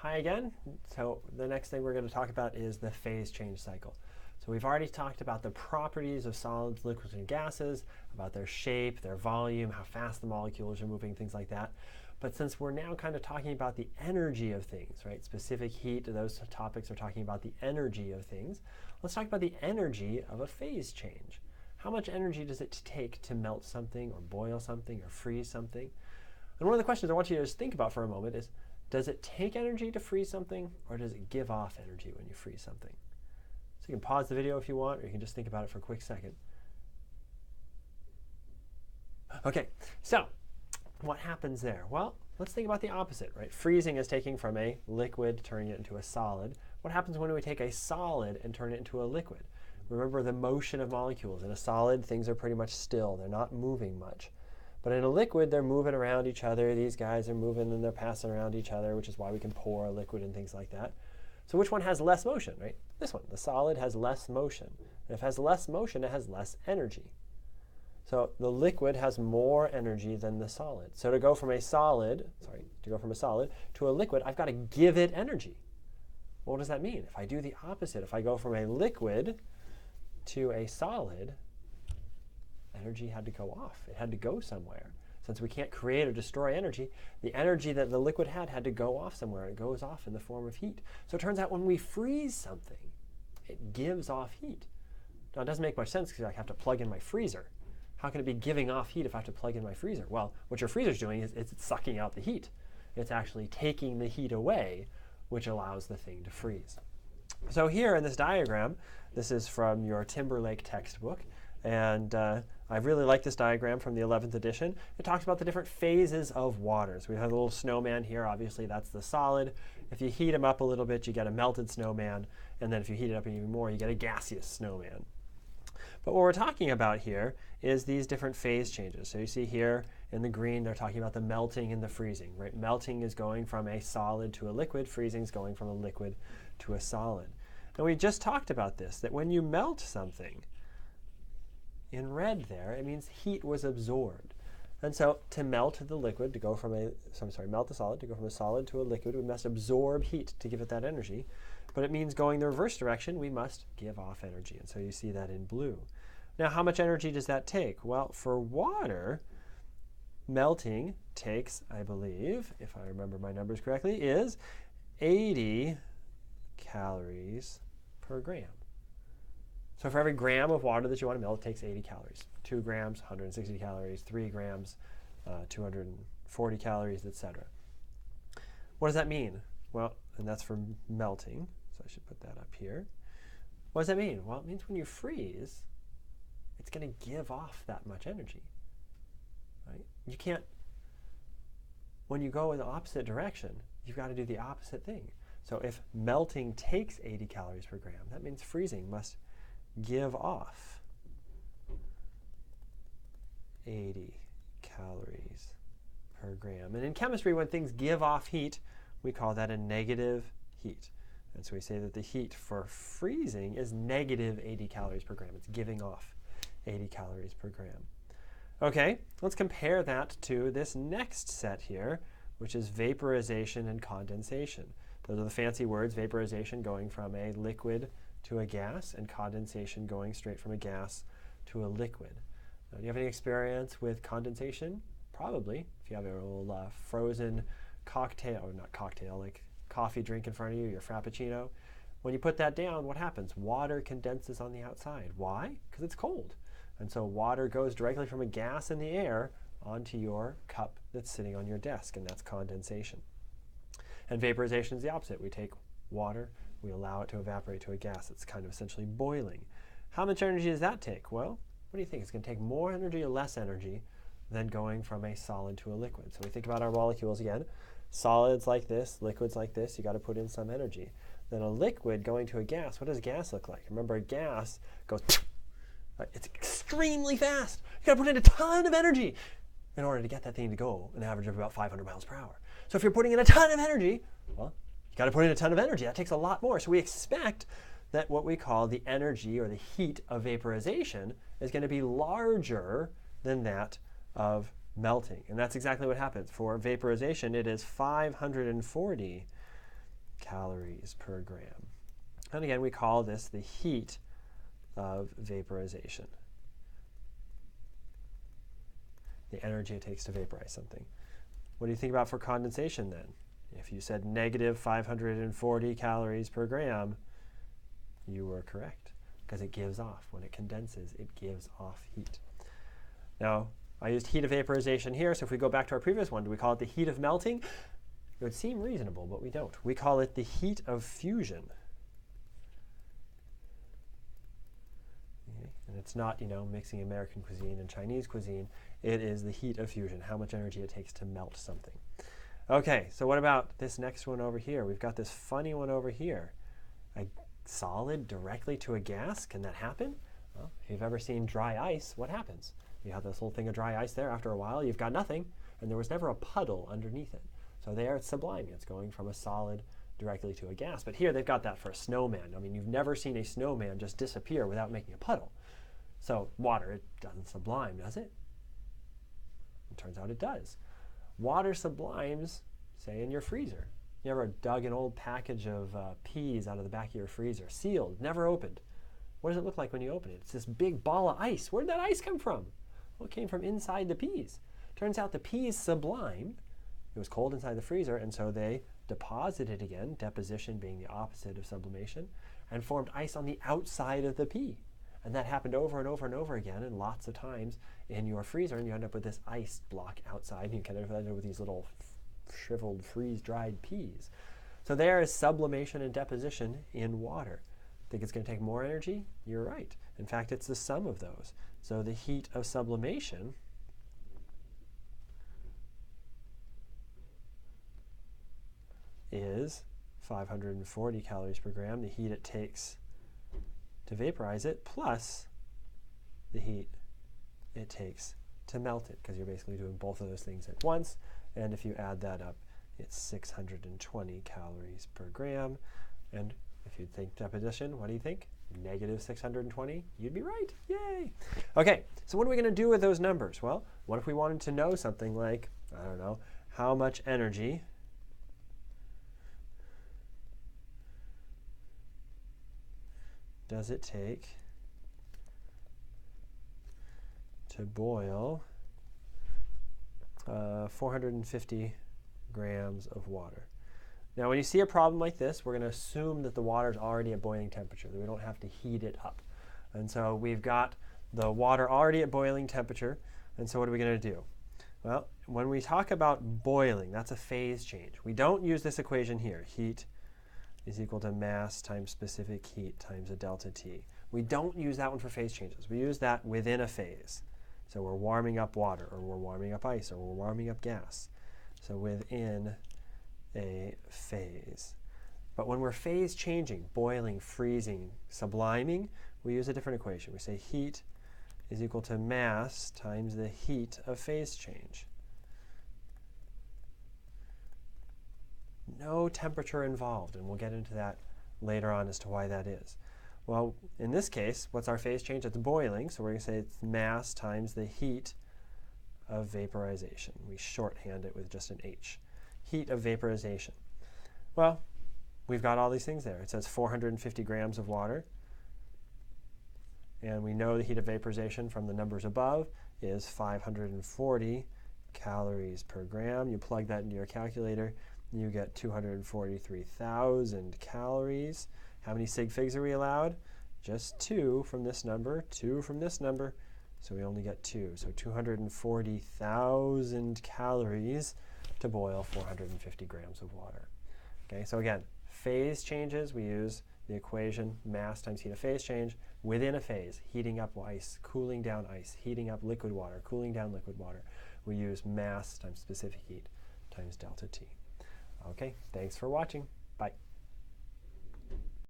Hi again. So the next thing we're going to talk about is the phase change cycle. So we've already talked about the properties of solids, liquids, and gases, about their shape, their volume, how fast the molecules are moving, things like that. But since we're now kind of talking about the energy of things, right? Specific heat, those topics are talking about the energy of things. Let's talk about the energy of a phase change. How much energy does it take to melt something or boil something or freeze something? And one of the questions I want you to just think about for a moment is, does it take energy to freeze something, or does it give off energy when you freeze something? So you can pause the video if you want, or you can just think about it for a quick second. Okay, so what happens there? Well, let's think about the opposite, right? Freezing is taking from a liquid, turning it into a solid. What happens when we take a solid and turn it into a liquid? Remember the motion of molecules. In a solid, things are pretty much still. They're not moving much. But in a liquid, they're moving around each other. These guys are moving and they're passing around each other, which is why we can pour a liquid and things like that. So which one has less motion, right? This one. The solid has less motion. And if it has less motion, it has less energy. So the liquid has more energy than the solid. So to go from a solid to a liquid, I've got to give it energy. What does that mean? If I do the opposite, if I go from a liquid to a solid, energy had to go off. It had to go somewhere. Since we can't create or destroy energy, the energy that the liquid had to go off somewhere. It goes off in the form of heat. So it turns out when we freeze something, it gives off heat. Now, it doesn't make much sense because I have to plug in my freezer. How can it be giving off heat if I have to plug in my freezer? Well, what your freezer's doing is it's sucking out the heat. It's actually taking the heat away, which allows the thing to freeze. So here in this diagram, this is from your Timberlake textbook. And I really like this diagram from the 11th edition. It talks about the different phases of water. So we have a little snowman here. Obviously, that's the solid. If you heat him up a little bit, you get a melted snowman. And then if you heat it up even more, you get a gaseous snowman. But what we're talking about here is these different phase changes. So you see here in the green, they're talking about the melting and the freezing. Right? Melting is going from a solid to a liquid. Freezing is going from a liquid to a solid. And we just talked about this, that when you melt something, in red there, it means heat was absorbed. And so to melt the liquid, to go from melt the solid, to go from a solid to a liquid, we must absorb heat to give it that energy. But it means going the reverse direction, we must give off energy. And so you see that in blue. Now, how much energy does that take? Well, for water, melting takes, I believe, if I remember my numbers correctly, is 80 calories per gram. So for every gram of water that you want to melt, it takes 80 calories. 2 grams, 160 calories. 3 grams, 240 calories, etc. What does that mean? Well, and that's for melting. So I should put that up here. What does that mean? Well, it means when you freeze, it's going to give off that much energy. Right? You can't, when you go in the opposite direction, you've got to do the opposite thing. So if melting takes 80 calories per gram, that means freezing must give off 80 calories per gram. And in chemistry, when things give off heat, we call that a negative heat. And so we say that the heat for freezing is negative 80 calories per gram. It's giving off 80 calories per gram. Okay, let's compare that to this next set here, which is vaporization and condensation. Those are the fancy words, vaporization going from a liquid to a gas, and condensation going straight from a gas to a liquid. Now, do you have any experience with condensation? Probably. If you have a little frozen cocktail, or not cocktail, like coffee drink in front of you, your Frappuccino. When you put that down, what happens? Water condenses on the outside. Why? Because it's cold. And so water goes directly from a gas in the air onto your cup that's sitting on your desk, and that's condensation. And vaporization is the opposite. We take water, we allow it to evaporate to a gas. It's kind of essentially boiling. How much energy does that take? Well, what do you think? It's going to take more energy or less energy than going from a solid to a liquid. So we think about our molecules again. Solids like this, liquids like this, you got to put in some energy. Then a liquid going to a gas, what does gas look like? Remember, a gas goes, it's extremely fast. You got to put in a ton of energy in order to get that thing to go an average of about 500 miles per hour. So if you're putting in a ton of energy, well, you got to put in a ton of energy. That takes a lot more. So we expect that what we call the energy or the heat of vaporization is going to be larger than that of melting. And that's exactly what happens. For vaporization, it is 540 calories per gram. And again, we call this the heat of vaporization. The energy it takes to vaporize something. What do you think about for condensation then? If you said negative 540 calories per gram, you were correct, because it gives off. When it condenses, it gives off heat. Now, I used heat of vaporization here, so if we go back to our previous one, do we call it the heat of melting? It would seem reasonable, but we don't. We call it the heat of fusion. Okay. And it's not, mixing American cuisine and Chinese cuisine. It is the heat of fusion, how much energy it takes to melt something. Okay, so what about this next one over here? We've got this funny one over here. A solid directly to a gas, can that happen? Well, if you've ever seen dry ice, what happens? You have this whole thing of dry ice there. After a while, you've got nothing, and there was never a puddle underneath it. So there it's subliming. It's going from a solid directly to a gas. But here they've got that for a snowman. I mean, you've never seen a snowman just disappear without making a puddle. So water, it doesn't sublime, does it? It turns out it does. Water sublimes, say, in your freezer. You ever dug an old package of peas out of the back of your freezer, sealed, never opened. What does it look like when you open it? It's this big ball of ice. Where did that ice come from? Well, it came from inside the peas. Turns out the peas sublimed. It was cold inside the freezer, and so they deposited again, deposition being the opposite of sublimation, and formed ice on the outside of the pea. And that happened over and over and over again, and lots of times in your freezer, and you end up with this ice block outside, and you kind of end up with these little shriveled, freeze-dried peas. So there is sublimation and deposition in water. Think it's going to take more energy? You're right. In fact, it's the sum of those. So the heat of sublimation is 540 calories per gram, the heat it takes to vaporize it, plus the heat it takes to melt it, because you're basically doing both of those things at once. And if you add that up, it's 620 calories per gram. And if you think deposition, what do you think? Negative 620? You'd be right. Yay! Okay, so what are we going to do with those numbers? Well, what if we wanted to know something like, I don't know, how much energy does it take to boil 450 grams of water? Now, when you see a problem like this, we're going to assume that the water is already at boiling temperature, that we don't have to heat it up. And so we've got the water already at boiling temperature. And so what are we going to do? Well, when we talk about boiling, that's a phase change. We don't use this equation here. Heat is equal to mass times specific heat times a delta T. We don't use that one for phase changes. We use that within a phase. So we're warming up water, or we're warming up ice, or we're warming up gas. So within a phase. But when we're phase changing, boiling, freezing, subliming, we use a different equation. We say heat is equal to mass times the heat of phase change. No temperature involved, and we'll get into that later on as to why that is. Well, in this case, what's our phase change? It's boiling, so we're going to say it's mass times the heat of vaporization. We shorthand it with just an H. Heat of vaporization. Well, we've got all these things there. It says 450 grams of water, and we know the heat of vaporization from the numbers above is 540 calories per gram. You plug that into your calculator, you get 243,000 calories. How many sig figs are we allowed? Just 2 from this number, 2 from this number, so we only get 2. So 240,000 calories to boil 450 grams of water. Okay, so again, phase changes, we use the equation mass times heat of phase change. Within a phase, heating up ice, cooling down ice, heating up liquid water, cooling down liquid water, we use mass times specific heat times delta T. Okay, thanks for watching. Bye.